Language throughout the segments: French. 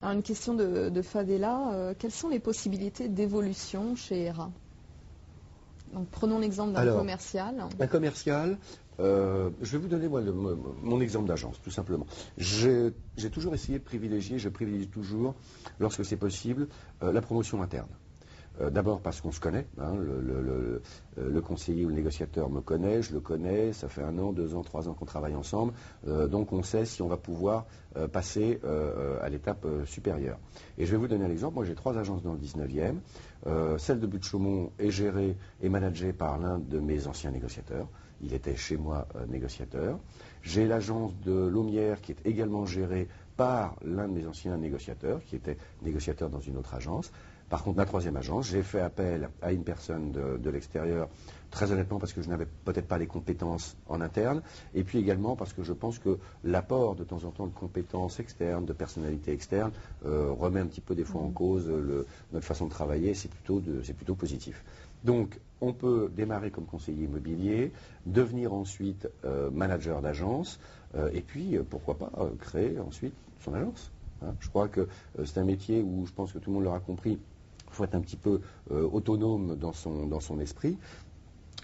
Alors, une question de Fadela. Quelles sont les possibilités d'évolution chez ERA? Donc, prenons l'exemple d'un commercial. Un commercial, je vais vous donner moi, mon exemple d'agence, tout simplement. J'ai toujours essayé de privilégier, je privilégie toujours, lorsque c'est possible, la promotion interne. D'abord parce qu'on se connaît, hein, le conseiller ou le négociateur me connaît, je le connais, ça fait 1 an, 2 ans, 3 ans qu'on travaille ensemble, donc on sait si on va pouvoir passer à l'étape supérieure. Et je vais vous donner un exemple, moi j'ai 3 agences dans le 19e, celle de Butte-Chaumont est gérée et managée par l'un de mes anciens négociateurs, il était chez moi négociateur. J'ai l'agence de Laumière qui est également gérée par l'un de mes anciens négociateurs, qui était négociateur dans une autre agence. Par contre, ma 3e agence, j'ai fait appel à une personne de l'extérieur, très honnêtement parce que je n'avais peut-être pas les compétences en interne, et puis également parce que je pense que l'apport de temps en temps de compétences externes, de personnalités externes, remet un petit peu des fois en cause notre façon de travailler, c'est plutôt positif. Donc, on peut démarrer comme conseiller immobilier, devenir ensuite manager d'agence, et puis, pourquoi pas, créer ensuite son agence. Hein. Je crois que c'est un métier où je pense que tout le monde l'aura compris. Il faut être un petit peu autonome dans son esprit,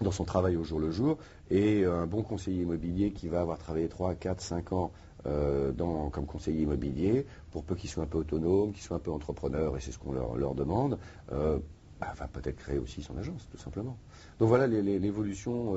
dans son travail au jour le jour, et un bon conseiller immobilier qui va avoir travaillé 3, 4, 5 ans comme conseiller immobilier, pour peu qu'il soit un peu autonome, qu'il soit un peu entrepreneur, et c'est ce qu'on leur demande, va peut-être créer aussi son agence, tout simplement. Donc voilà l'évolution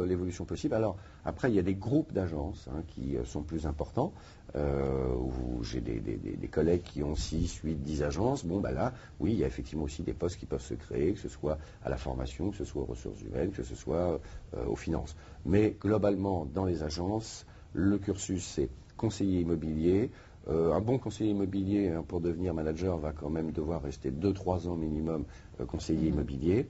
possible. Alors, après, il y a des groupes d'agences qui sont plus importants, où j'ai des collègues qui ont 6, 8, 10 agences. Bon, là, oui, il y a effectivement aussi des postes qui peuvent se créer, que ce soit à la formation, que ce soit aux ressources humaines, que ce soit aux finances. Mais globalement, dans les agences, le cursus, c'est conseiller immobilier. Un bon conseiller immobilier, pour devenir manager, va quand même devoir rester 2-3 ans minimum conseiller immobilier.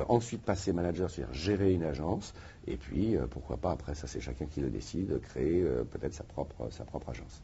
Ensuite, passer manager, c'est-à-dire gérer une agence. Et puis, pourquoi pas, après, ça c'est chacun qui le décide, créer peut-être sa propre agence.